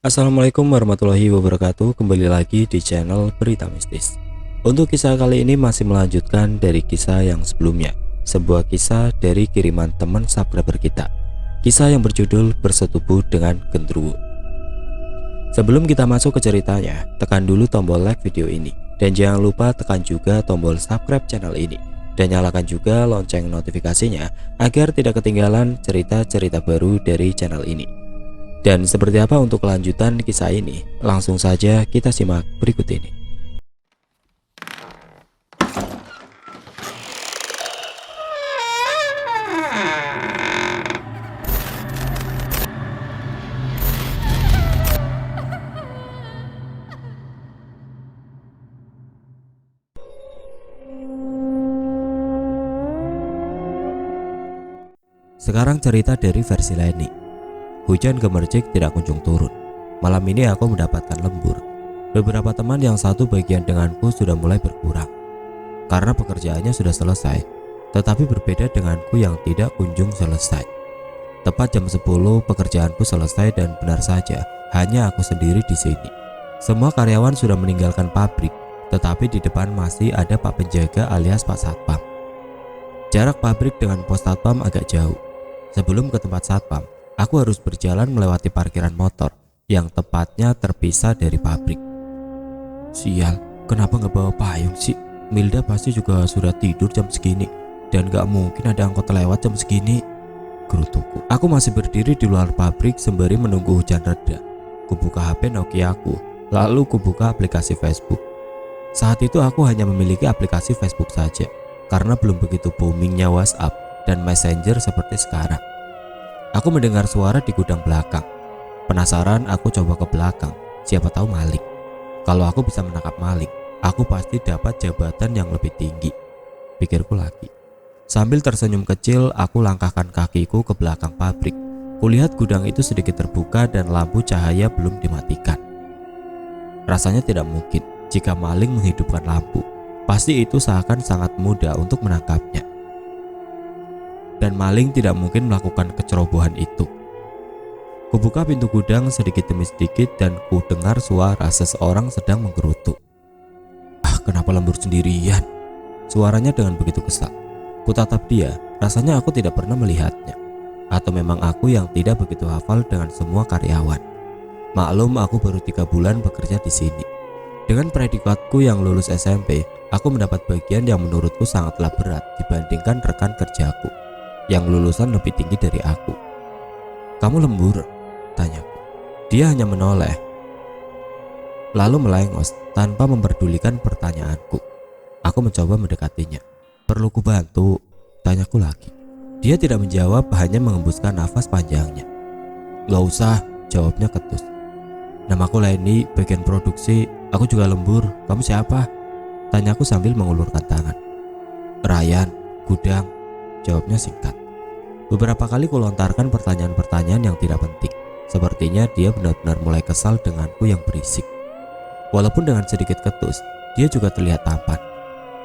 Assalamualaikum warahmatullahi wabarakatuh. Kembali lagi di channel Berita Mistis. Untuk kisah kali ini masih melanjutkan dari kisah yang sebelumnya. Sebuah kisah dari kiriman teman subscriber kita. Kisah yang berjudul Bersetubuh dengan Genderuwo. Sebelum kita masuk ke ceritanya, tekan dulu tombol like video ini. Dan jangan lupa tekan juga tombol subscribe channel ini. Dan nyalakan juga lonceng notifikasinya agar tidak ketinggalan cerita-cerita baru dari channel ini. Dan seperti apa untuk kelanjutan kisah ini? Langsung saja kita simak berikut ini. Sekarang cerita dari versi Leni. Hujan gemercik tidak kunjung turun. Malam ini aku mendapatkan lembur. Beberapa teman yang satu bagian denganku sudah mulai berkurang karena pekerjaannya sudah selesai. Tetapi berbeda denganku yang tidak kunjung selesai. Tepat jam 10 pekerjaanku selesai dan benar saja hanya aku sendiri di sini. Semua karyawan sudah meninggalkan pabrik, tetapi di depan masih ada Pak Penjaga alias Pak Satpam. Jarak pabrik dengan pos Satpam agak jauh. Sebelum ke tempat Satpam, aku harus berjalan melewati parkiran motor yang tepatnya terpisah dari pabrik. Sial, kenapa nggak bawa payung sih? Milda pasti juga sudah tidur jam segini, dan gak mungkin ada angkot lewat jam segini. Gerutuku. Aku masih berdiri di luar pabrik sembari menunggu hujan reda. Kubuka HP Nokia aku, lalu kubuka aplikasi Facebook. Saat itu aku hanya memiliki aplikasi Facebook saja, karena belum begitu boomingnya WhatsApp dan Messenger seperti sekarang. Aku mendengar suara di gudang belakang. Penasaran, aku coba ke belakang. Siapa tahu maling. Kalau aku bisa menangkap maling, aku pasti dapat jabatan yang lebih tinggi, pikirku lagi. Sambil tersenyum kecil, aku langkahkan kakiku ke belakang pabrik. Kulihat gudang itu sedikit terbuka dan lampu cahaya belum dimatikan. Rasanya tidak mungkin jika maling menghidupkan lampu. Pasti itu seakan sangat mudah untuk menangkapnya. Dan maling tidak mungkin melakukan kecerobohan itu. Kubuka pintu gudang sedikit demi sedikit dan ku dengar suara seseorang sedang menggerutu. Kenapa lembur sendirian? Suaranya dengan begitu kesal. Kutatap dia, rasanya aku tidak pernah melihatnya. Atau memang aku yang tidak begitu hafal dengan semua karyawan. Maklum, aku baru 3 bulan bekerja di sini. Dengan predikatku yang lulus SMP, aku mendapat bagian yang menurutku sangatlah berat dibandingkan rekan kerjaku yang lulusan lebih tinggi dari aku. Kamu lembur? Tanyaku. Dia hanya menoleh, lalu melengos tanpa memperdulikan pertanyaanku. Aku mencoba mendekatinya. Perlu kubantu? Tanyaku lagi. Dia tidak menjawab, hanya mengembuskan nafas panjangnya. Gak usah, jawabnya ketus. Namaku Leni, bagian produksi. Aku juga lembur. Kamu siapa? Tanyaku sambil mengulurkan tangan. Ryan, gudang, jawabnya singkat. Beberapa kali kulontarkan pertanyaan-pertanyaan yang tidak penting. Sepertinya dia benar-benar mulai kesal denganku yang berisik. Walaupun dengan sedikit ketus, dia juga terlihat tampan.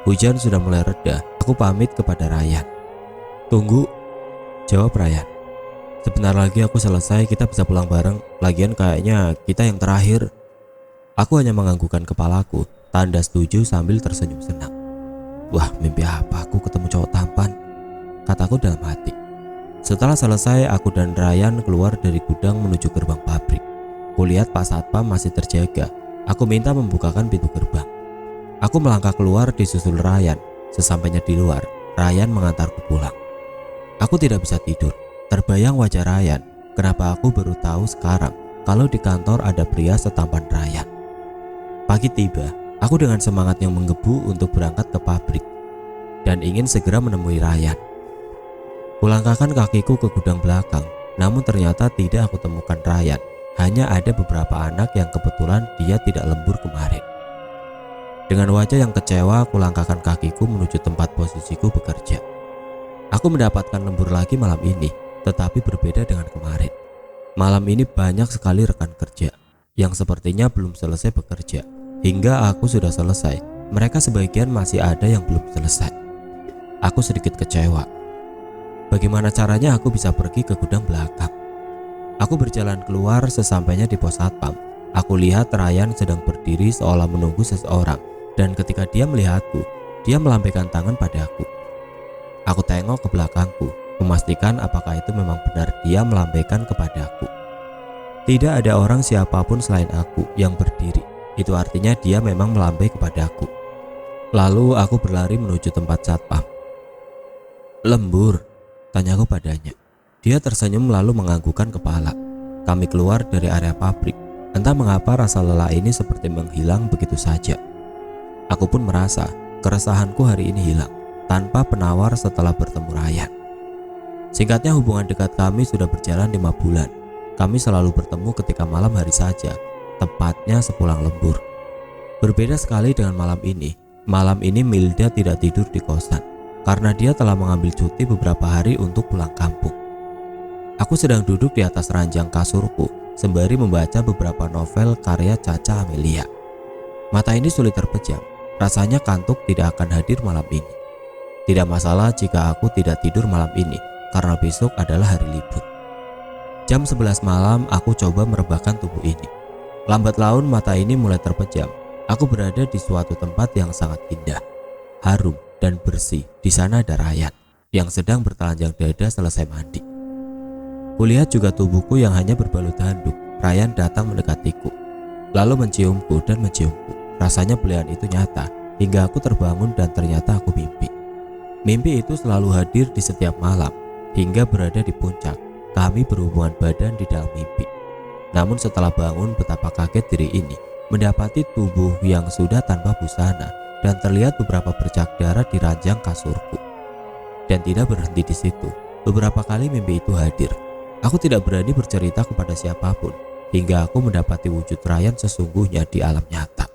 Hujan sudah mulai reda. Aku pamit kepada Ryan. Tunggu, jawab Ryan. Sebentar lagi aku selesai, kita bisa pulang bareng. Lagian kayaknya kita yang terakhir. Aku hanya menganggukkan kepalaku, tanda setuju sambil tersenyum senang. Wah, mimpi apa aku ketemu cowok tampan, kataku dalam hati. Setelah selesai, aku dan Ryan keluar dari gudang menuju gerbang pabrik. Kulihat Pak Satpam masih terjaga. Aku minta membukakan pintu gerbang. Aku melangkah keluar disusul Ryan. Sesampainya di luar, Ryan mengantarku pulang. Aku tidak bisa tidur. Terbayang wajah Ryan. Kenapa aku baru tahu sekarang kalau di kantor ada pria setampan Ryan? Pagi tiba, aku dengan semangat yang menggebu untuk berangkat ke pabrik dan ingin segera menemui Ryan. Kulangkahkan kakiku ke gudang belakang, namun ternyata tidak aku temukan Ryan. Hanya ada beberapa anak yang kebetulan dia tidak lembur kemarin. Dengan wajah yang kecewa, kulangkahkan kakiku menuju tempat posisiku bekerja. Aku mendapatkan lembur lagi malam ini, tetapi berbeda dengan kemarin. Malam ini banyak sekali rekan kerja yang sepertinya belum selesai bekerja. Hingga aku sudah selesai, mereka sebagian masih ada yang belum selesai. Aku sedikit kecewa. Bagaimana caranya aku bisa pergi ke gudang belakang? Aku berjalan keluar. Sesampainya di pos satpam, aku lihat Ryan sedang berdiri seolah menunggu seseorang, dan ketika dia melihatku, dia melambaikan tangan padaku. Aku tengok ke belakangku, memastikan apakah itu memang benar dia melambaikan kepadaku. Tidak ada orang siapapun selain aku yang berdiri. Itu artinya dia memang melambai kepadaku. Lalu aku berlari menuju tempat satpam. "Lembur?" tanyaku padanya. Dia tersenyum lalu menganggukkan kepala. Kami keluar dari area pabrik. Entah mengapa rasa lelah ini seperti menghilang begitu saja. Aku pun merasa keresahanku hari ini hilang tanpa penawar setelah bertemu Ryan. Singkatnya, hubungan dekat kami sudah berjalan 5 bulan. Kami selalu bertemu ketika malam hari saja, tepatnya sepulang lembur. Berbeda sekali dengan malam ini. Malam ini Milda tidak tidur di kosan karena dia telah mengambil cuti beberapa hari untuk pulang kampung. Aku sedang duduk di atas ranjang kasurku sembari membaca beberapa novel karya Caca Amelia. Mata ini sulit terpejam. Rasanya kantuk tidak akan hadir malam ini. Tidak masalah jika aku tidak tidur malam ini karena besok adalah hari libur. Jam 11 malam aku coba merebahkan tubuh ini. Lambat laun mata ini mulai terpejam. Aku berada di suatu tempat yang sangat indah, harum dan bersih. Di sana ada Ryan yang sedang bertelanjang dada selesai mandi. Kulihat juga tubuhku yang hanya berbalut handuk. Ryan datang mendekatiku, lalu menciumku dan menciumku. Rasanya pilihan itu nyata hingga aku terbangun dan ternyata aku mimpi. Mimpi itu selalu hadir di setiap malam hingga berada di puncak. Kami berhubungan badan di dalam mimpi. Namun setelah bangun, betapa kaget diri ini mendapati tubuh yang sudah tanpa busana dan terlihat beberapa bercak darah di ranjang kasurku. Dan tidak berhenti di situ. Beberapa kali mimpi itu hadir. Aku tidak berani bercerita kepada siapapun hingga aku mendapati wujud Ryan sesungguhnya di alam nyata.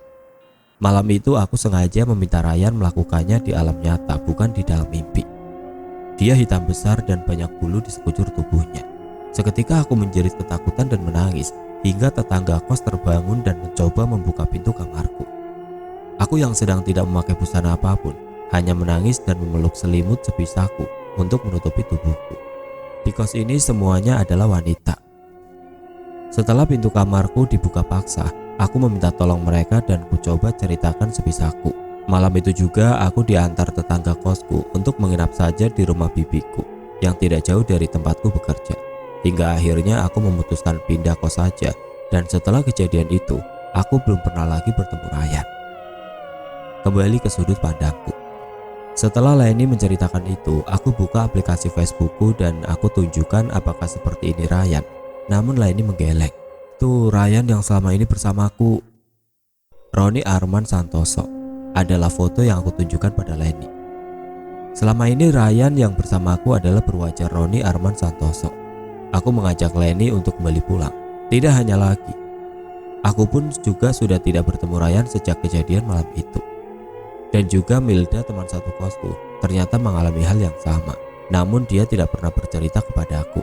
Malam itu aku sengaja meminta Ryan melakukannya di alam nyata, bukan di dalam mimpi. Dia hitam besar dan banyak bulu di sekujur tubuhnya. Seketika aku menjerit ketakutan dan menangis hingga tetangga kos terbangun dan mencoba membuka pintu kamarku. Aku yang sedang tidak memakai busana apapun hanya menangis dan memeluk selimut sebisaku untuk menutupi tubuhku. Di kos ini semuanya adalah wanita. Setelah pintu kamarku dibuka paksa, aku meminta tolong mereka dan kucoba ceritakan sebisaku. Malam itu juga aku diantar tetangga kosku untuk menginap saja di rumah bibiku yang tidak jauh dari tempatku bekerja. Hingga akhirnya aku memutuskan pindah kos saja, dan setelah kejadian itu, aku belum pernah lagi bertemu Ryan. Kembali ke sudut pandangku. Setelah Leni menceritakan itu, aku buka aplikasi Facebookku dan aku tunjukkan apakah seperti ini Ryan. Namun Leni menggeleng. "Tuh Ryan yang selama ini bersamaku." Roni Arman Santoso adalah foto yang aku tunjukkan pada Leni. Selama ini Ryan yang bersamaku adalah berwajah Roni Arman Santoso. Aku mengajak Leni untuk kembali pulang. Tidak hanya lagi, aku pun juga sudah tidak bertemu Ryan sejak kejadian malam itu. Dan juga Milda, teman satu kosku, ternyata mengalami hal yang sama. Namun dia tidak pernah bercerita kepada aku.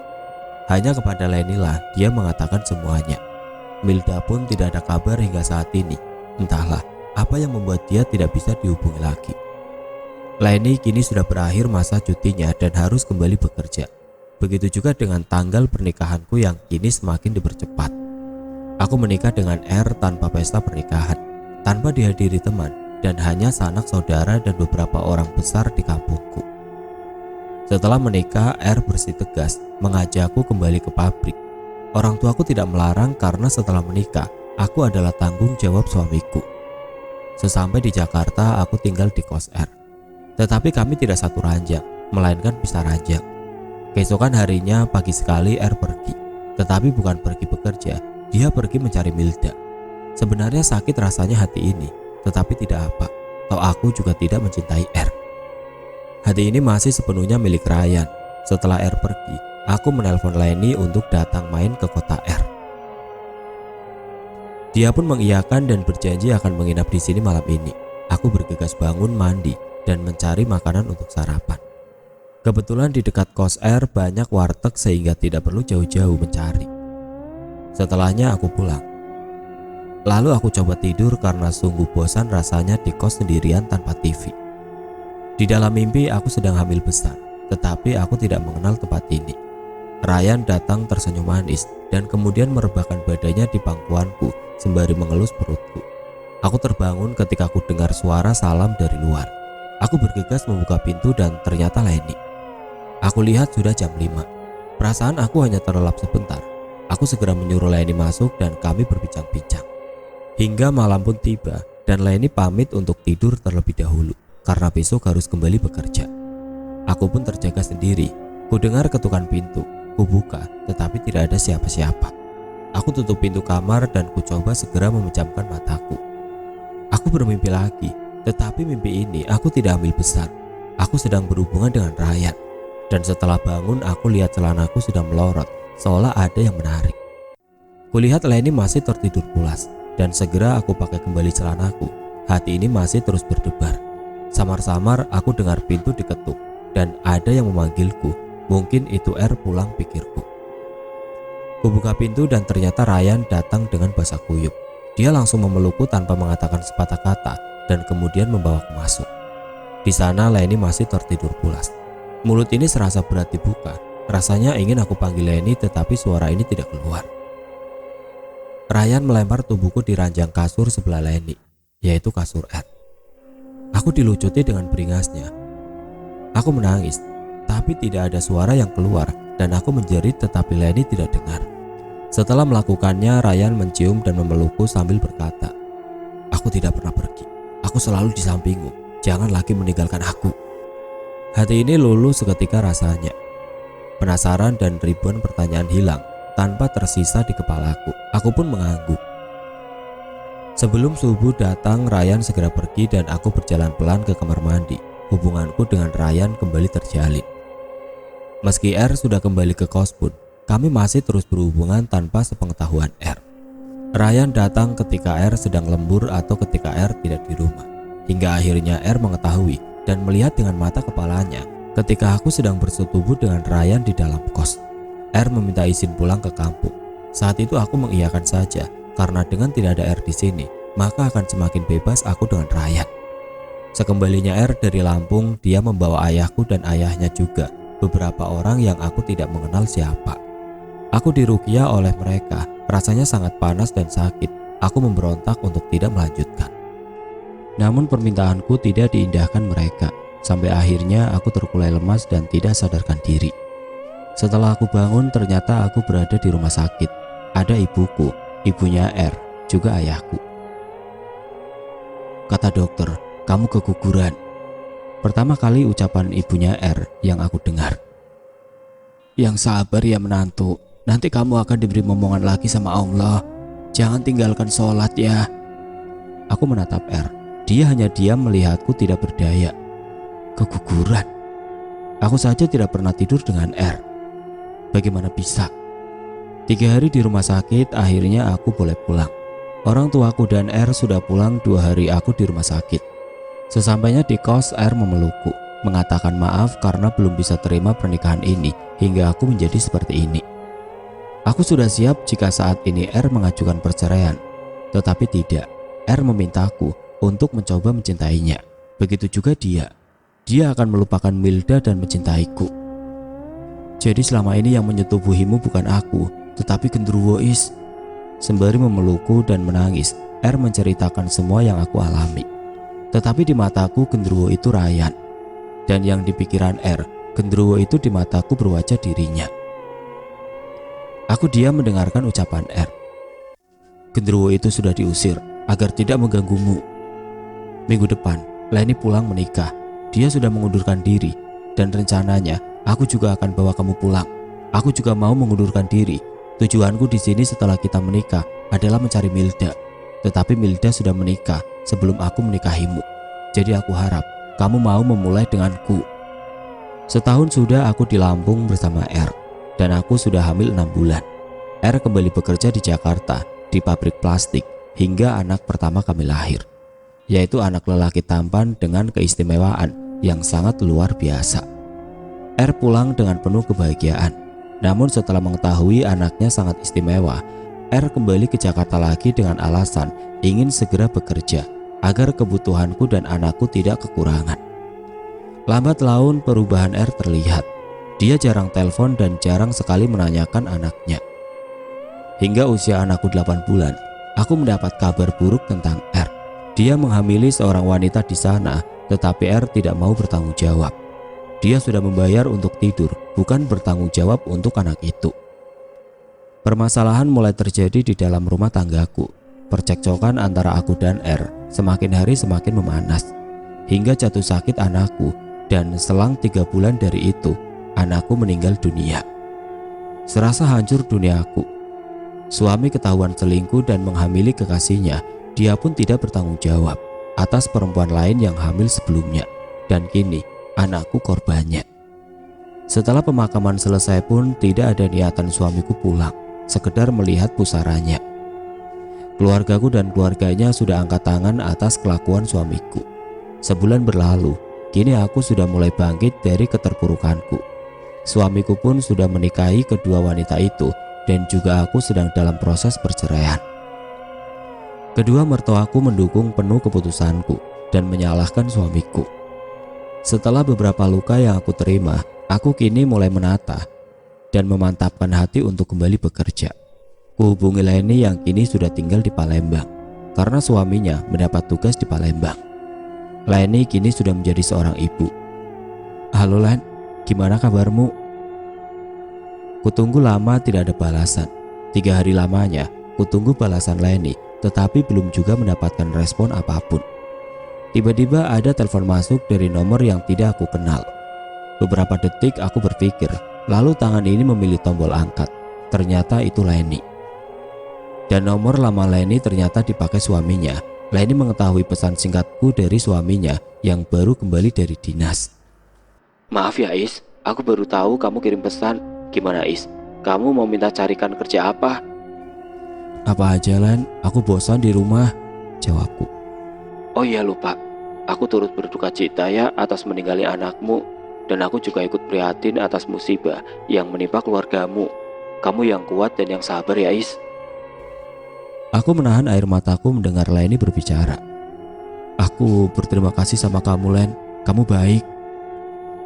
Hanya kepada Leni lah dia mengatakan semuanya. Milda pun tidak ada kabar hingga saat ini. Entahlah apa yang membuat dia tidak bisa dihubungi lagi. Leni kini sudah berakhir masa cutinya dan harus kembali bekerja. Begitu juga dengan tanggal pernikahanku yang kini semakin dipercepat. Aku menikah dengan R tanpa pesta pernikahan, tanpa dihadiri teman, dan hanya sanak saudara dan beberapa orang besar di kampungku. Setelah menikah, R bersikeras mengajakku kembali ke pabrik. Orang tuaku tidak melarang karena setelah menikah, aku adalah tanggung jawab suamiku. Sesampai di Jakarta, aku tinggal di kos R. Tetapi kami tidak satu ranjang, melainkan pisah ranjang. Keesokan harinya pagi sekali R pergi. Tetapi bukan pergi bekerja, dia pergi mencari Milda. Sebenarnya sakit rasanya hati ini, tetapi tidak apa, toh aku juga tidak mencintai R. Hati ini masih sepenuhnya milik Ryan. Setelah R pergi, aku menelpon Leni untuk datang main ke kota R. Dia pun mengiyakan dan berjanji akan menginap di sini malam ini. Aku bergegas bangun, mandi, dan mencari makanan untuk sarapan. Kebetulan di dekat kos R banyak warteg sehingga tidak perlu jauh-jauh mencari. Setelahnya aku pulang. Lalu aku coba tidur karena sungguh bosan rasanya di kos sendirian tanpa TV. Di dalam mimpi aku sedang hamil besar, tetapi aku tidak mengenal tempat ini. Ryan datang tersenyum manis dan kemudian merebahkan badannya di pangkuanku sembari mengelus perutku. Aku terbangun ketika aku dengar suara salam dari luar. Aku bergegas membuka pintu dan ternyata Leni. Aku lihat sudah jam 5. Perasaan aku hanya terlelap sebentar. Aku segera menyuruh Leni masuk dan kami berbincang-bincang. Hingga malam pun tiba dan Leni pamit untuk tidur terlebih dahulu karena besok harus kembali bekerja. Aku pun terjaga sendiri. Ku dengar ketukan pintu. Ku buka, tetapi tidak ada siapa-siapa. Aku tutup pintu kamar dan ku coba segera memejamkan mataku. Aku bermimpi lagi, tetapi mimpi ini aku tidak ambil besar. Aku sedang berhubungan dengan Ryan. Dan setelah bangun, aku lihat celanaku sudah melorot, seolah ada yang menarik. Kulihat Leni masih tertidur pulas, dan segera aku pakai kembali celanaku. Hati ini masih terus berdebar. Samar-samar aku dengar pintu diketuk, dan ada yang memanggilku. Mungkin itu pulang, pikirku. Kubuka pintu dan ternyata Ryan datang dengan basah kuyup. Dia langsung memelukku tanpa mengatakan sepatah kata dan kemudian membawaku masuk. Di sana Leni masih tertidur pulas. Mulut ini serasa berat dibuka. Rasanya ingin aku panggil Leni tetapi suara ini tidak keluar. Ryan melempar tubuhku di ranjang kasur sebelah Leni, yaitu kasur R. Aku dilucuti dengan beringasnya. Aku menangis. Tapi tidak ada suara yang keluar dan aku menjerit tetapi Leni tidak dengar. Setelah melakukannya, Ryan mencium dan memelukku sambil berkata, "Aku tidak pernah pergi. Aku selalu di sampingmu. Jangan lagi meninggalkan aku." Hati ini luluh seketika rasanya. Penasaran dan ribuan pertanyaan hilang tanpa tersisa di kepalaku. Aku pun mengangguk. Sebelum subuh datang, Ryan segera pergi dan aku berjalan pelan ke kamar mandi. Hubunganku dengan Ryan kembali terjalin. Meski R sudah kembali ke kos pun, kami masih terus berhubungan tanpa sepengetahuan R. Ryan datang ketika R sedang lembur atau ketika R tidak di rumah. Hingga akhirnya R mengetahui dan melihat dengan mata kepalanya ketika aku sedang bersetubuh dengan Ryan di dalam kos. R meminta izin pulang ke kampung. Saat itu aku mengiyakan saja karena dengan tidak ada R di sini, maka akan semakin bebas aku dengan Ryan. Sekembalinya R dari Lampung, dia membawa ayahku dan ayahnya juga, beberapa orang yang aku tidak mengenal siapa. Aku diruqyah oleh mereka, rasanya sangat panas dan sakit. Aku memberontak untuk tidak melanjutkan. Namun permintaanku tidak diindahkan mereka, sampai akhirnya aku terkulai lemas dan tidak sadarkan diri. Setelah aku bangun, ternyata aku berada di rumah sakit. Ada ibuku, ibunya R, juga ayahku. Kata dokter, "Kamu keguguran." Pertama kali ucapan ibunya R yang aku dengar. "Yang sabar ya menantu, nanti kamu akan diberi momongan lagi sama Allah. Jangan tinggalkan sholat ya." Aku menatap R. Dia hanya diam melihatku tidak berdaya. Keguguran? Aku saja tidak pernah tidur dengan R. Bagaimana bisa? 3 hari di rumah sakit, akhirnya aku boleh pulang. Orang tuaku dan R sudah pulang 2 hari aku di rumah sakit. Sesampainya di kos, R memelukku, mengatakan maaf karena belum bisa terima pernikahan ini hingga aku menjadi seperti ini. Aku sudah siap jika saat ini R mengajukan perceraian, tetapi tidak. R memintaku untuk mencoba mencintainya. Begitu juga dia. Dia akan melupakan Milda dan mencintaiku. Jadi selama ini yang menyetubuhimu bukan aku, tetapi genderuwo is. Sembari memelukku dan menangis, R menceritakan semua yang aku alami. Tetapi di mataku genderuwo itu Ryan. Dan yang di pikiran R, genderuwo itu di mataku berwajah dirinya. Aku diam mendengarkan ucapan R. Genderuwo itu sudah diusir agar tidak mengganggumu. Minggu depan, Leni pulang menikah. Dia sudah mengundurkan diri. Dan rencananya, aku juga akan bawa kamu pulang. Aku juga mau mengundurkan diri. Tujuanku di sini setelah kita menikah adalah mencari Milda. Tetapi Milda sudah menikah sebelum aku menikahimu. Jadi aku harap kamu mau memulai denganku. Setahun sudah aku di Lampung bersama R. Dan aku sudah hamil 6 bulan. R kembali bekerja di Jakarta di pabrik plastik hingga anak pertama kami lahir, yaitu anak lelaki tampan dengan keistimewaan yang sangat luar biasa. R pulang dengan penuh kebahagiaan. Namun setelah mengetahui anaknya sangat istimewa, R kembali ke Jakarta lagi dengan alasan ingin segera bekerja agar kebutuhanku dan anakku tidak kekurangan. Lambat laun perubahan R terlihat. Dia jarang telepon dan jarang sekali menanyakan anaknya. Hingga usia anakku 8 bulan, aku mendapat kabar buruk tentang R. Dia menghamili seorang wanita di sana, tetapi R tidak mau bertanggung jawab. Dia sudah membayar untuk tidur, bukan bertanggung jawab untuk anak itu. Permasalahan mulai terjadi di dalam rumah tanggaku. Percekcokan antara aku dan R semakin hari semakin memanas, hingga jatuh sakit anakku, dan selang 3 bulan dari itu, anakku meninggal dunia. Serasa hancur duniaku. Suami ketahuan selingkuh dan menghamili kekasihnya. Dia pun tidak bertanggung jawab atas perempuan lain yang hamil sebelumnya, dan kini anakku korbannya. Setelah pemakaman selesai pun tidak ada niatan suamiku pulang, sekedar melihat pusaranya. Keluargaku dan keluarganya sudah angkat tangan atas kelakuan suamiku. Sebulan berlalu, kini aku sudah mulai bangkit dari keterpurukanku. Suamiku pun sudah menikahi kedua wanita itu, dan juga aku sedang dalam proses perceraian. Kedua mertuaku mendukung penuh keputusanku dan menyalahkan suamiku. Setelah beberapa luka yang aku terima, aku kini mulai menata dan memantapkan hati untuk kembali bekerja. Kuhubungi Leni yang kini sudah tinggal di Palembang, karena suaminya mendapat tugas di Palembang. Leni kini sudah menjadi seorang ibu. "Halo Len, gimana kabarmu?" Kutunggu lama tidak ada balasan. 3 hari lamanya, kutunggu balasan Leni, tetapi belum juga mendapatkan respon apapun. Tiba-tiba ada telepon masuk dari nomor yang tidak aku kenal. Beberapa detik aku berpikir, lalu tangan ini memilih tombol angkat. Ternyata itu Leni. Dan nomor lama Leni ternyata dipakai suaminya. Leni mengetahui pesan singkatku dari suaminya yang baru kembali dari dinas. "Maaf ya Is, aku baru tahu kamu kirim pesan. Gimana Is, kamu mau minta carikan kerja apa?" "Apa aja Len, aku bosan di rumah," jawabku. "Oh iya lupa, aku turut berduka cita ya atas meninggalnya anakmu, dan aku juga ikut prihatin atas musibah yang menimpa keluargamu. Kamu yang kuat dan yang sabar ya Is." Aku menahan air mataku mendengar Leni berbicara. "Aku berterima kasih sama kamu Len, kamu baik."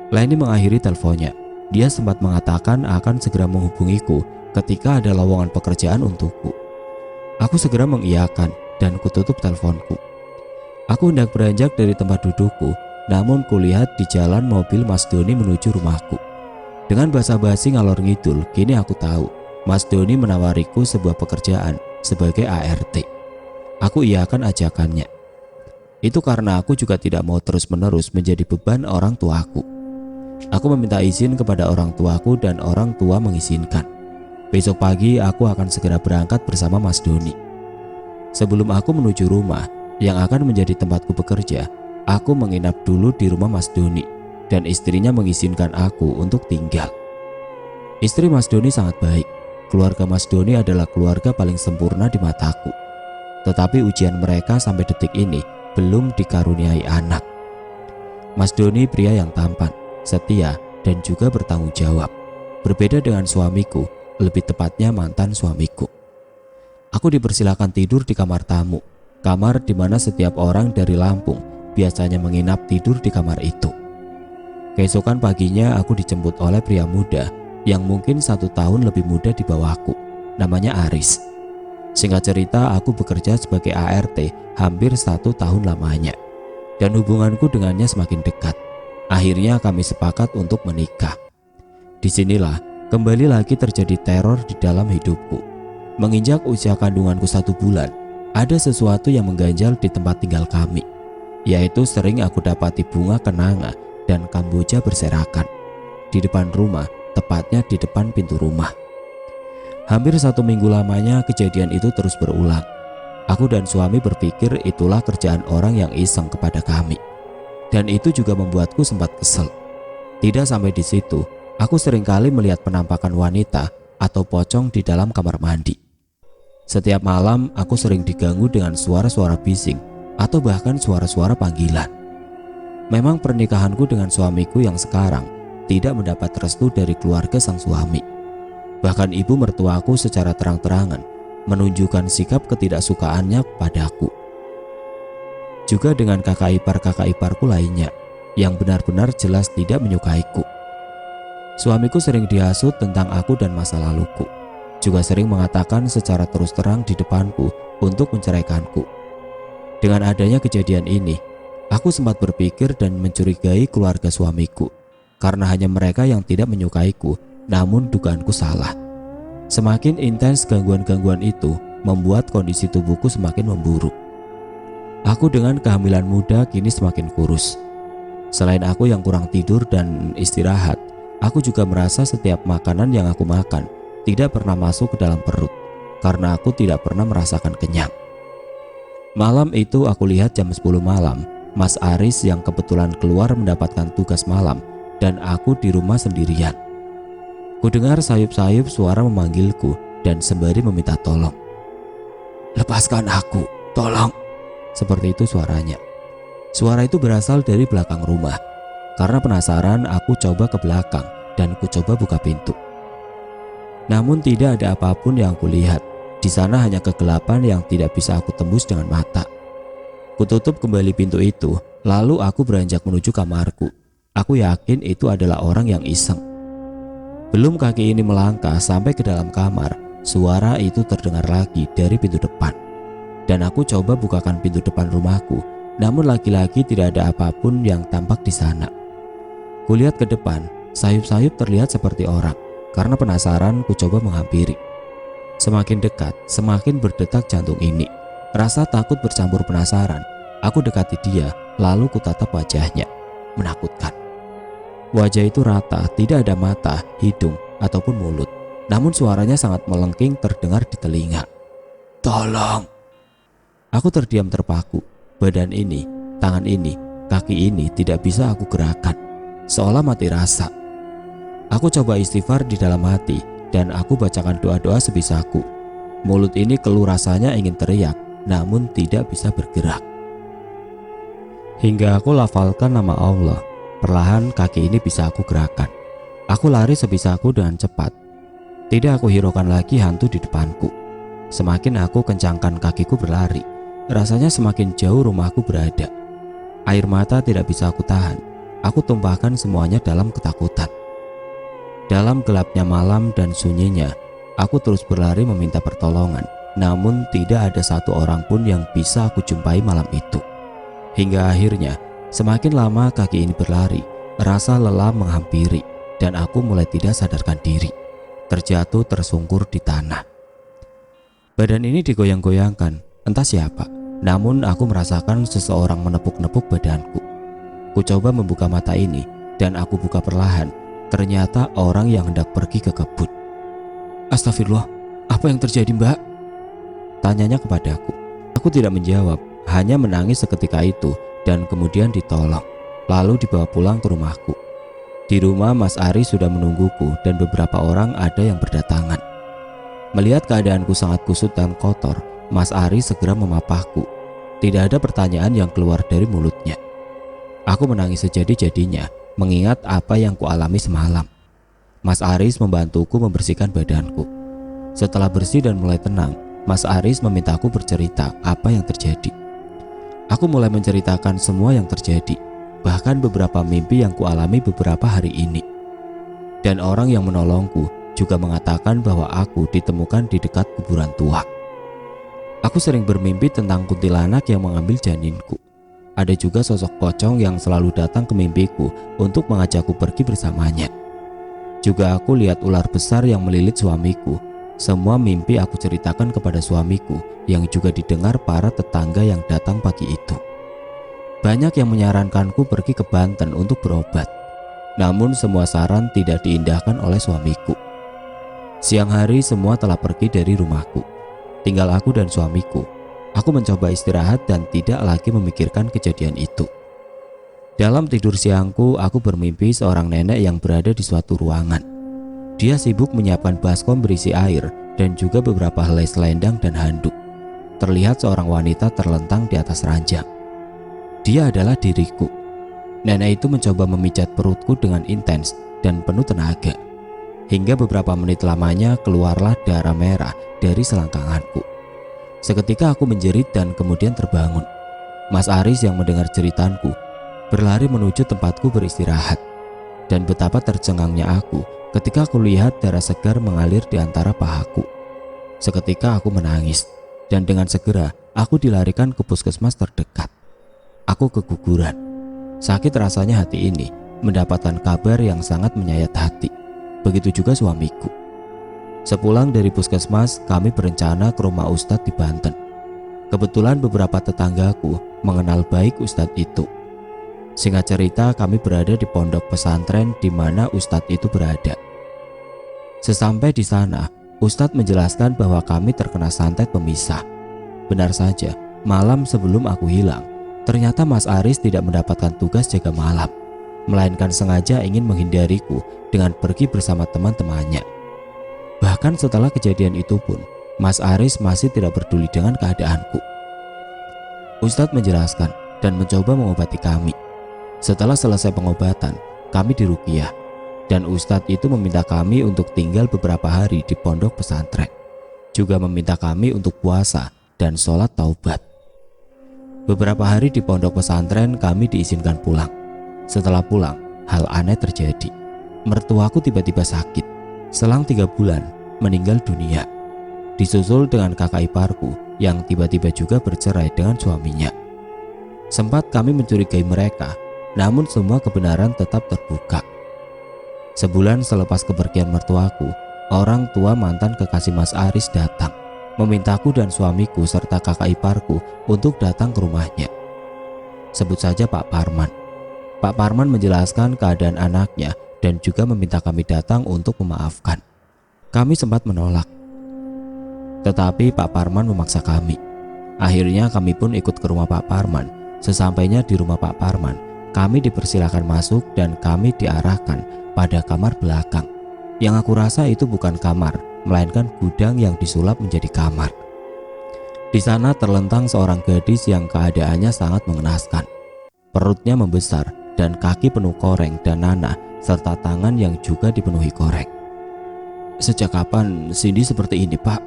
Leni mengakhiri teleponnya. Dia sempat mengatakan akan segera menghubungiku ketika ada lowongan pekerjaan untukku. Aku segera mengiyakan dan kututup teleponku. Aku hendak beranjak dari tempat dudukku, namun kulihat di jalan mobil Mas Doni menuju rumahku. Dengan basa-basi ngalor ngidul, kini aku tahu Mas Doni menawariku sebuah pekerjaan sebagai ART. Aku iyakan ajakannya. Itu karena aku juga tidak mau terus-menerus menjadi beban orang tuaku. Aku meminta izin kepada orang tuaku dan orang tua mengizinkan. Besok pagi aku akan segera berangkat bersama Mas Doni. Sebelum aku menuju rumah yang akan menjadi tempatku bekerja, aku menginap dulu di rumah Mas Doni dan istrinya mengizinkan aku untuk tinggal. Istri Mas Doni sangat baik. Keluarga Mas Doni adalah keluarga paling sempurna di mataku. Tetapi ujian mereka sampai detik ini belum dikaruniai anak. Mas Doni pria yang tampan, setia, dan juga bertanggung jawab. Berbeda dengan suamiku, lebih tepatnya mantan suamiku. Aku dipersilakan tidur di kamar tamu, kamar di mana setiap orang dari Lampung biasanya menginap tidur di kamar itu. Keesokan paginya aku dijemput oleh pria muda yang mungkin 1 tahun lebih muda di bawahku, namanya Aris. Singkat cerita, aku bekerja sebagai ART hampir 1 tahun lamanya, dan hubunganku dengannya semakin dekat. Akhirnya kami sepakat untuk menikah. Disinilah kembali lagi terjadi teror di dalam hidupku. Menginjak usia kandunganku 1 bulan, ada sesuatu yang mengganjal di tempat tinggal kami, yaitu sering aku dapati bunga kenanga dan kamboja berserakan di depan rumah, tepatnya di depan pintu rumah. Hampir 1 minggu lamanya kejadian itu terus berulang. Aku dan suami berpikir itulah kerjaan orang yang iseng kepada kami. Dan itu juga membuatku sempat kesel. Tidak sampai di situ, aku seringkali melihat penampakan wanita atau pocong di dalam kamar mandi. Setiap malam aku sering diganggu dengan suara-suara bising atau bahkan suara-suara panggilan. Memang pernikahanku dengan suamiku yang sekarang tidak mendapat restu dari keluarga sang suami. Bahkan ibu mertuaku secara terang-terangan menunjukkan sikap ketidaksukaannya padaku. Juga dengan kakak iparku lainnya yang benar-benar jelas tidak menyukaiku. Suamiku sering dihasut tentang aku dan masa laluku. Juga sering mengatakan secara terus terang di depanku untuk menceraikanku. Dengan adanya kejadian ini, aku sempat berpikir dan mencurigai keluarga suamiku. Karena hanya mereka yang tidak menyukaiku, namun dugaanku salah. Semakin intens gangguan-gangguan itu membuat kondisi tubuhku semakin memburuk. Aku dengan kehamilan muda kini semakin kurus. Selain aku yang kurang tidur dan istirahat, aku juga merasa setiap makanan yang aku makan tidak pernah masuk ke dalam perut karena aku tidak pernah merasakan kenyang. Malam itu aku lihat jam 10 malam, Mas Aris yang kebetulan keluar mendapatkan tugas malam dan aku di rumah sendirian. Kudengar sayup-sayup suara memanggilku dan sembari meminta tolong. "Lepaskan aku, tolong." Seperti itu suaranya. Suara itu berasal dari belakang rumah. Karena penasaran, aku coba ke belakang dan ku coba buka pintu. Namun tidak ada apapun yang aku lihat. Di sana hanya kegelapan yang tidak bisa aku tembus dengan mata. Kututup kembali pintu itu, lalu aku beranjak menuju kamarku. Aku yakin itu adalah orang yang iseng. Belum kaki ini melangkah sampai ke dalam kamar, suara itu terdengar lagi dari pintu depan. Dan aku coba bukakan pintu depan rumahku, namun lagi-lagi tidak ada apapun yang tampak di sana. Kulihat ke depan, sayup-sayup terlihat seperti orang. Karena penasaran, ku coba menghampiri. Semakin dekat, semakin berdetak jantung ini. Rasa takut bercampur penasaran. Aku dekati dia, lalu ku tatap wajahnya. Menakutkan. Wajah itu rata, tidak ada mata, hidung, ataupun mulut. Namun suaranya sangat melengking terdengar di telinga. "Tolong!" Aku terdiam terpaku. Badan ini, tangan ini, kaki ini tidak bisa aku gerakkan. Seolah mati rasa. Aku coba istighfar di dalam hati dan aku bacakan doa-doa sebisaku. Mulut ini keluh rasanya ingin teriak, namun tidak bisa bergerak. Hingga aku lafalkan nama Allah. Perlahan kaki ini bisa aku gerakan. Aku lari sebisaku dengan cepat. Tidak aku hiraukan lagi hantu di depanku. Semakin aku kencangkan kakiku berlari, rasanya semakin jauh rumahku berada. Air mata tidak bisa aku tahan. Aku tumpahkan semuanya dalam ketakutan. Dalam gelapnya malam dan sunyinya, aku terus berlari meminta pertolongan. Namun tidak ada satu orang pun yang bisa aku jumpai malam itu. Hingga akhirnya, semakin lama kaki ini berlari, rasa lelah menghampiri dan aku mulai tidak sadarkan diri. Terjatuh tersungkur di tanah. Badan ini digoyang-goyangkan, entah siapa. Namun aku merasakan seseorang menepuk-nepuk badanku. Ku coba membuka mata ini dan aku buka perlahan. Ternyata orang yang hendak pergi ke kebun. "Astagfirullah, apa yang terjadi, Mbak?" Tanyanya kepadaku. Aku tidak menjawab, hanya menangis seketika itu dan kemudian ditolong. Lalu dibawa pulang ke rumahku. Di rumah Mas Aris sudah menungguku dan beberapa orang ada yang berdatangan. Melihat keadaanku sangat kusut dan kotor, Mas Aris segera memapahku. Tidak ada pertanyaan yang keluar dari mulutnya. Aku menangis sejadi-jadinya mengingat apa yang kualami semalam. Mas Aris membantuku membersihkan badanku. Setelah bersih dan mulai tenang, Mas Aris memintaku bercerita apa yang terjadi. Aku mulai menceritakan semua yang terjadi, bahkan beberapa mimpi yang kualami beberapa hari ini. Dan orang yang menolongku juga mengatakan bahwa aku ditemukan di dekat kuburan tua. Aku sering bermimpi tentang kuntilanak yang mengambil janinku. Ada juga sosok pocong yang selalu datang ke mimpiku untuk mengajakku pergi bersamanya. Juga aku lihat ular besar yang melilit suamiku. Semua mimpi aku ceritakan kepada suamiku yang juga didengar para tetangga yang datang pagi itu. Banyak yang menyarankanku pergi ke Banten untuk berobat. Namun semua saran tidak diindahkan oleh suamiku. Siang hari semua telah pergi dari rumahku. Tinggal aku dan suamiku. Aku mencoba istirahat dan tidak lagi memikirkan kejadian itu. Dalam tidur siangku, aku bermimpi seorang nenek yang berada di suatu ruangan. Dia sibuk menyiapkan baskom berisi air dan juga beberapa helai selendang dan handuk. Terlihat seorang wanita terlentang di atas ranjang. Dia adalah diriku. Nenek itu mencoba memijat perutku dengan intens dan penuh tenaga. Hingga beberapa menit lamanya keluarlah darah merah dari selangkanganku. Seketika aku menjerit dan kemudian terbangun. Mas Aris yang mendengar ceritanku berlari menuju tempatku beristirahat. dan betapa tercengangnya aku ketika aku lihat darah segar mengalir di antara pahaku. Seketika aku menangis, dan dengan segera aku dilarikan ke puskesmas terdekat. Aku keguguran. Sakit rasanya hati ini mendapatkan kabar yang sangat menyayat hati. Begitu juga suamiku. Sepulang dari puskesmas, kami berencana ke rumah Ustadz di Banten. Kebetulan beberapa tetanggaku mengenal baik Ustadz itu. Singkat cerita, kami berada di pondok pesantren di mana Ustadz itu berada. Sesampai di sana, Ustadz menjelaskan bahwa kami terkena santet pemisah. Benar saja, malam sebelum aku hilang, ternyata Mas Aris tidak mendapatkan tugas jaga malam, melainkan sengaja ingin menghindariku dengan pergi bersama teman-temannya. Bahkan setelah kejadian itu pun, Mas Aris masih tidak peduli dengan keadaanku. Ustadz menjelaskan dan mencoba mengobati kami. Setelah selesai pengobatan, kami diruqyah, dan Ustadz itu meminta kami untuk tinggal beberapa hari di pondok pesantren. Juga meminta kami untuk puasa dan sholat taubat. Beberapa hari di pondok pesantren kami diizinkan pulang. Setelah pulang, hal aneh terjadi. Mertuaku tiba-tiba sakit. Selang 3 bulan meninggal dunia. Disusul dengan kakak iparku yang tiba-tiba juga bercerai dengan suaminya. Sempat kami mencurigai mereka, namun semua kebenaran tetap terbuka. Sebulan selepas kepergian mertuaku, orang tua mantan kekasih Mas Aris datang, memintaku dan suamiku serta kakak iparku untuk datang ke rumahnya. Sebut saja Pak Parman. Pak Parman menjelaskan keadaan anaknya dan juga meminta kami datang untuk memaafkan. Kami sempat menolak, tetapi Pak Parman memaksa kami. Akhirnya kami pun ikut ke rumah Pak Parman. Sesampainya di rumah Pak Parman, kami dipersilakan masuk dan kami diarahkan pada kamar belakang. Yang aku rasa itu bukan kamar, melainkan gudang yang disulap menjadi kamar. Di sana terlentang seorang gadis yang keadaannya sangat mengenaskan. Perutnya membesar dan kaki penuh koreng dan nanah, serta tangan yang juga dipenuhi koreng. "Sejak kapan Cindy seperti ini, Pak?"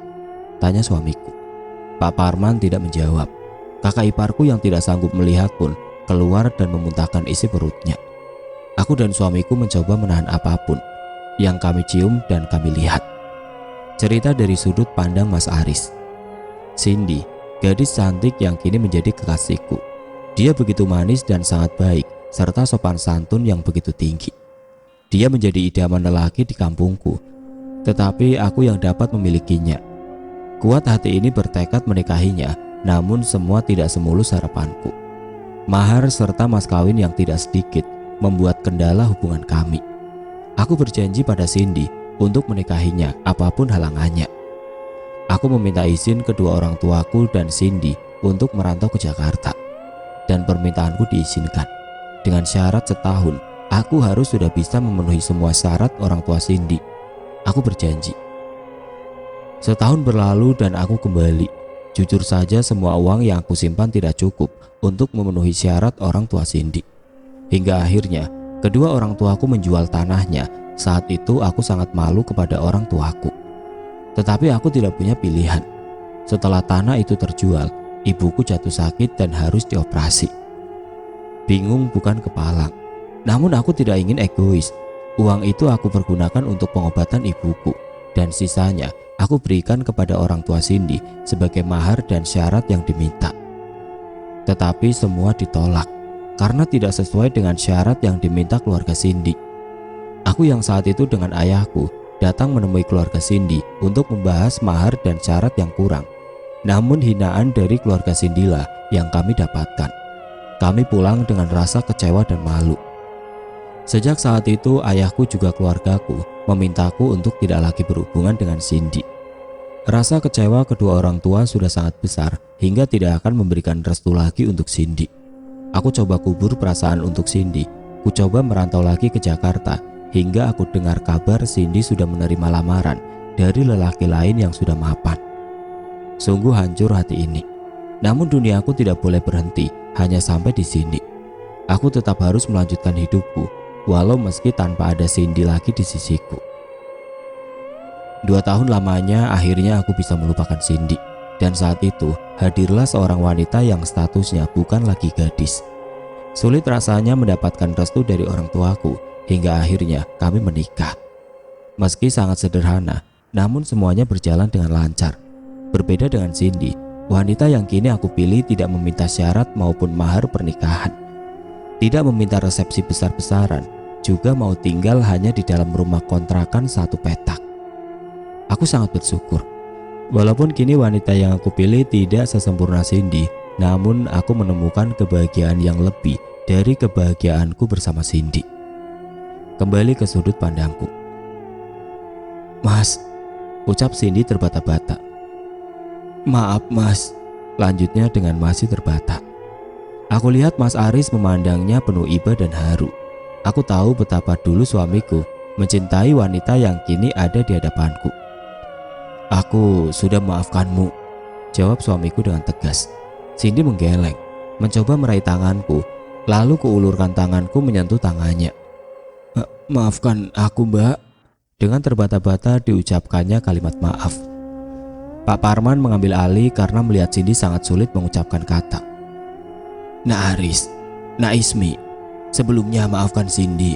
tanya suamiku. Pak Parman tidak menjawab. Kakak iparku yang tidak sanggup melihat pun keluar dan memuntahkan isi perutnya. Aku dan suamiku mencoba menahan apapun yang kami cium dan kami lihat. Cerita dari sudut pandang Mas Aris. Cindy, gadis cantik yang kini menjadi kekasihku. Dia begitu manis dan sangat baik, serta sopan santun yang begitu tinggi. Dia menjadi idaman lelaki di kampungku, tetapi aku yang dapat memilikinya. Kuat hati ini bertekad menikahinya, namun semua tidak semulus harapanku. Mahar serta mas kawin yang tidak sedikit membuat kendala hubungan kami. Aku berjanji pada Cindy untuk menikahinya apapun halangannya. Aku meminta izin kedua orang tuaku dan Cindy untuk merantau ke Jakarta, dan permintaanku diizinkan. Dengan syarat setahun, aku harus sudah bisa memenuhi semua syarat orang tua Cindy. Aku berjanji. Setahun berlalu dan aku kembali. Jujur saja semua uang yang aku simpan tidak cukup untuk memenuhi syarat orang tua Cindy. Hingga akhirnya kedua orang tuaku menjual tanahnya. Saat itu aku sangat malu kepada orang tuaku. Tetapi aku tidak punya pilihan. Setelah tanah itu terjual, ibuku jatuh sakit dan harus dioperasi. Bingung bukan kepalang. Namun aku tidak ingin egois. Uang itu aku pergunakan untuk pengobatan ibuku, dan sisanya aku berikan kepada orang tua Cindy sebagai mahar dan syarat yang diminta. Tetapi semua ditolak karena tidak sesuai dengan syarat yang diminta keluarga Cindy. Aku yang saat itu dengan ayahku datang menemui keluarga Cindy untuk membahas mahar dan syarat yang kurang. Namun hinaan dari keluarga Cindy lah yang kami dapatkan. Kami pulang dengan rasa kecewa dan malu. Sejak saat itu ayahku juga keluargaku memintaku untuk tidak lagi berhubungan dengan Cindy. Rasa kecewa kedua orang tua sudah sangat besar hingga tidak akan memberikan restu lagi untuk Cindy. Aku coba kubur perasaan untuk Cindy. Ku coba merantau lagi ke Jakarta hingga aku dengar kabar Cindy sudah menerima lamaran dari lelaki lain yang sudah mapan. Sungguh hancur hati ini. Namun duniaku tidak boleh berhenti hanya sampai di sini. Aku tetap harus melanjutkan hidupku, walau meski tanpa ada Cindy lagi di sisiku. 2 tahun lamanya akhirnya aku bisa melupakan Cindy. Dan saat itu hadirlah seorang wanita yang statusnya bukan lagi gadis. Sulit rasanya mendapatkan restu dari orang tuaku hingga akhirnya kami menikah. Meski sangat sederhana, namun semuanya berjalan dengan lancar. Berbeda dengan Cindy, wanita yang kini aku pilih tidak meminta syarat maupun mahar pernikahan. Tidak meminta resepsi besar-besaran, juga mau tinggal hanya di dalam rumah kontrakan satu petak. Aku sangat bersyukur. Walaupun kini wanita yang aku pilih tidak sesempurna Cindy, namun aku menemukan kebahagiaan yang lebih dari kebahagiaanku bersama Cindy. Kembali ke sudut pandangku. "Mas," ucap Cindy terbata-bata. "Maaf mas," lanjutnya dengan masih terbata. Aku lihat Mas Aris memandangnya penuh iba dan haru. Aku tahu betapa dulu suamiku mencintai wanita yang kini ada di hadapanku. "Aku sudah memaafkanmu," jawab suamiku dengan tegas. Cindy menggeleng, mencoba meraih tanganku, lalu kuulurkan tanganku menyentuh tangannya. "Maafkan aku mbak," dengan terbata-bata diucapkannya kalimat maaf. Pak Parman mengambil alih karena melihat Cindy sangat sulit mengucapkan kata. "Nak Aris, Nak Ismi, sebelumnya maafkan Cindy.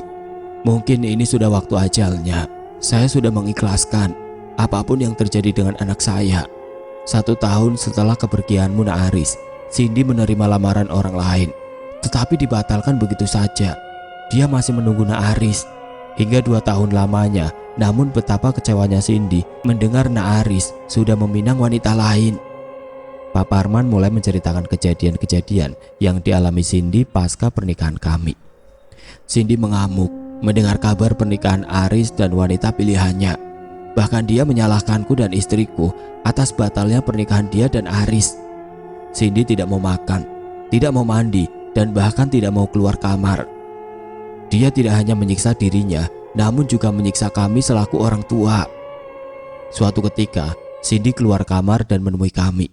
Mungkin ini sudah waktu ajalnya. Saya sudah mengikhlaskan apapun yang terjadi dengan anak saya. 1 tahun setelah kepergianmu Nak Aris, Cindy menerima lamaran orang lain, tetapi dibatalkan begitu saja. Dia masih menunggu Nak Aris hingga 2 tahun lamanya. Namun betapa kecewanya Cindy mendengar Nak Aris sudah meminang wanita lain." Pak Parman mulai menceritakan kejadian-kejadian yang dialami Cindy pasca pernikahan kami. Cindy mengamuk mendengar kabar pernikahan Aris dan wanita pilihannya. Bahkan dia menyalahkanku dan istriku atas batalnya pernikahan dia dan Aris. Cindy tidak mau makan, tidak mau mandi, dan bahkan tidak mau keluar kamar. Dia tidak hanya menyiksa dirinya, namun juga menyiksa kami selaku orang tua. Suatu ketika, Cindy keluar kamar dan menemui kami.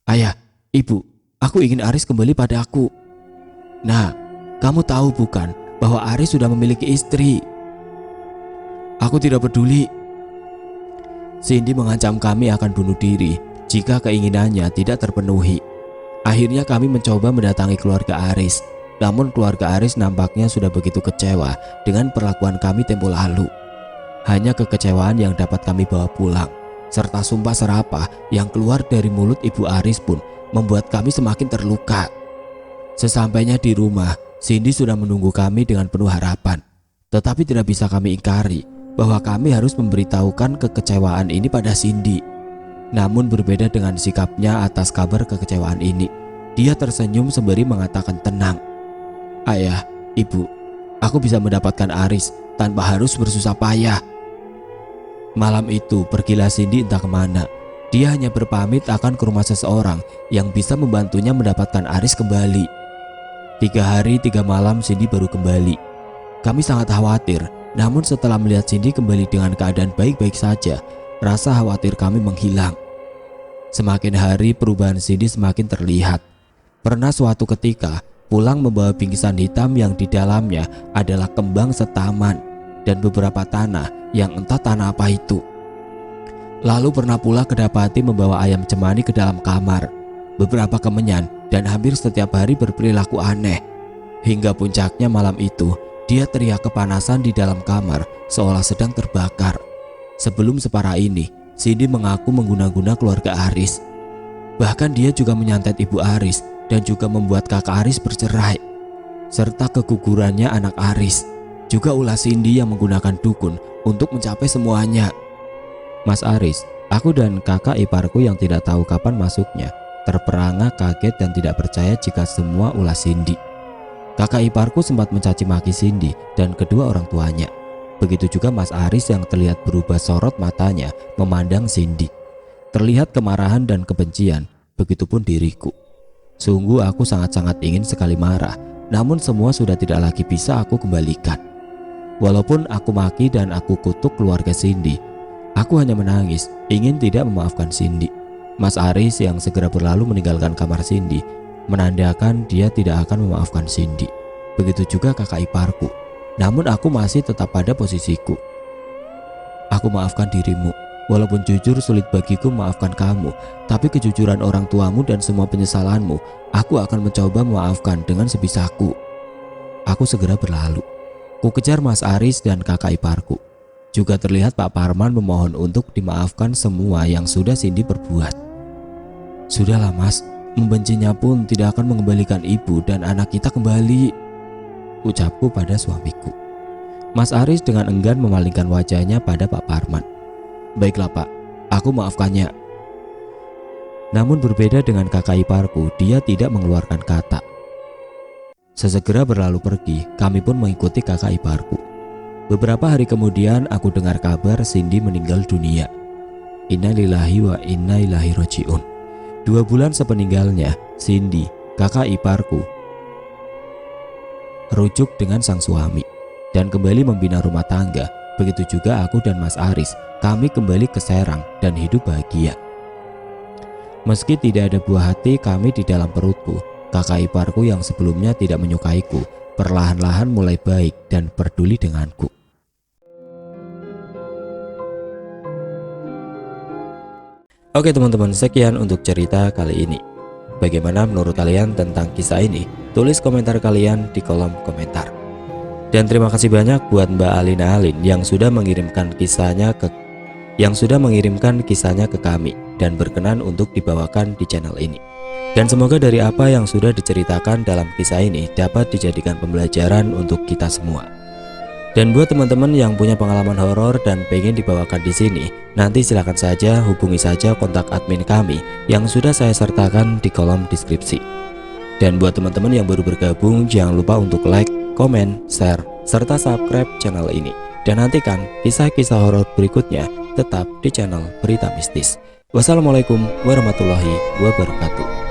"Ayah, ibu, aku ingin Aris kembali pada aku." "Nah, kamu tahu bukan bahwa Aris sudah memiliki istri?" "Aku tidak peduli." Cindy mengancam kami akan bunuh diri jika keinginannya tidak terpenuhi. Akhirnya kami mencoba mendatangi keluarga Aris. Namun keluarga Aris nampaknya sudah begitu kecewa dengan perlakuan kami tempo lalu. Hanya kekecewaan yang dapat kami bawa pulang, serta sumpah serapah yang keluar dari mulut ibu Aris pun membuat kami semakin terluka. Sesampainya di rumah, Cindy sudah menunggu kami dengan penuh harapan. Tetapi tidak bisa kami ingkari bahwa kami harus memberitahukan kekecewaan ini pada Cindy. Namun berbeda dengan sikapnya atas kabar kekecewaan ini, dia tersenyum sembari mengatakan tenang. "Ayah, ibu, aku bisa mendapatkan Aris tanpa harus bersusah payah." Malam itu pergilah Cindy entah kemana. Dia hanya berpamit akan ke rumah seseorang yang bisa membantunya mendapatkan Aris kembali. 3 hari 3 malam Cindy baru kembali. Kami sangat khawatir, namun setelah melihat Cindy kembali dengan keadaan baik-baik saja, rasa khawatir kami menghilang. Semakin hari perubahan Cindy semakin terlihat. Pernah suatu ketika pulang membawa bingkisan hitam yang di dalamnya adalah kembang setaman dan beberapa tanah yang entah tanah apa itu. Lalu pernah pula kedapati membawa ayam cemani ke dalam kamar, beberapa kemenyan, dan hampir setiap hari berperilaku aneh. Hingga puncaknya malam itu, dia teriak kepanasan di dalam kamar seolah sedang terbakar. Sebelum separah ini, Cindy mengaku mengguna-guna keluarga Aris. Bahkan dia juga menyantet ibu Aris dan juga membuat kakak Aris bercerai, serta kegugurannya anak Aris. Juga ulah Cindy yang menggunakan dukun untuk mencapai semuanya. Mas Aris, aku dan kakak iparku yang tidak tahu kapan masuknya terperangah kaget dan tidak percaya jika semua ulah Cindy. Kakak iparku sempat mencaci maki Cindy dan kedua orang tuanya. Begitu juga Mas Aris yang terlihat berubah sorot matanya memandang Cindy. Terlihat kemarahan dan kebencian, begitupun diriku. Sungguh aku sangat-sangat ingin sekali marah, namun semua sudah tidak lagi bisa aku kembalikan. Walaupun aku maki dan aku kutuk keluarga Cindy, aku hanya menangis, ingin tidak memaafkan Cindy. Mas Aris yang segera berlalu meninggalkan kamar Cindy, menandakan dia tidak akan memaafkan Cindy. Begitu juga kakak iparku, namun aku masih tetap pada posisiku. "Aku maafkan dirimu. Walaupun jujur sulit bagiku memaafkan kamu, tapi kejujuran orang tuamu dan semua penyesalanmu, aku akan mencoba memaafkan dengan sebisaku." Aku segera berlalu. Ku kejar Mas Aris dan kakak iparku. Juga terlihat Pak Parman memohon untuk dimaafkan semua yang sudah Cindy perbuat. Sudahlah Mas, membencinya pun tidak akan mengembalikan ibu dan anak kita kembali, ucapku pada suamiku. Mas Aris dengan enggan memalingkan wajahnya pada Pak Parman. Baiklah Pak, aku maafkannya. Namun berbeda dengan kakak iparku, dia tidak mengeluarkan kata. Sesegera berlalu pergi, kami pun mengikuti kakak iparku. Beberapa hari kemudian aku dengar kabar Cindy meninggal dunia. Innalillahi wa inna ilaihi rajiun. 2 bulan sepeninggalnya, Cindy, kakak iparku, rujuk dengan sang suami dan kembali membina rumah tangga. Begitu juga aku dan Mas Aris, kami kembali ke Serang dan hidup bahagia. Meski tidak ada buah hati kami di dalam perutku, kakak iparku yang sebelumnya tidak menyukaiku, perlahan-lahan mulai baik dan peduli denganku. Oke teman-teman, sekian untuk cerita kali ini. Bagaimana menurut kalian tentang kisah ini? Tulis komentar kalian di kolom komentar. Dan terima kasih banyak buat Mbak Alina Alin yang sudah mengirimkan kisahnya ke kami dan berkenan untuk dibawakan di channel ini. Dan semoga dari apa yang sudah diceritakan dalam kisah ini dapat dijadikan pembelajaran untuk kita semua. Dan buat teman-teman yang punya pengalaman horor dan pengen dibawakan di sini, nanti silahkan saja hubungi saja kontak admin kami yang sudah saya sertakan di kolom deskripsi. Dan buat teman-teman yang baru bergabung, jangan lupa untuk like, komen, share, serta subscribe channel ini. Dan nantikan kisah-kisah horor berikutnya tetap di channel Berita Mistis. Wassalamualaikum warahmatullahi wabarakatuh.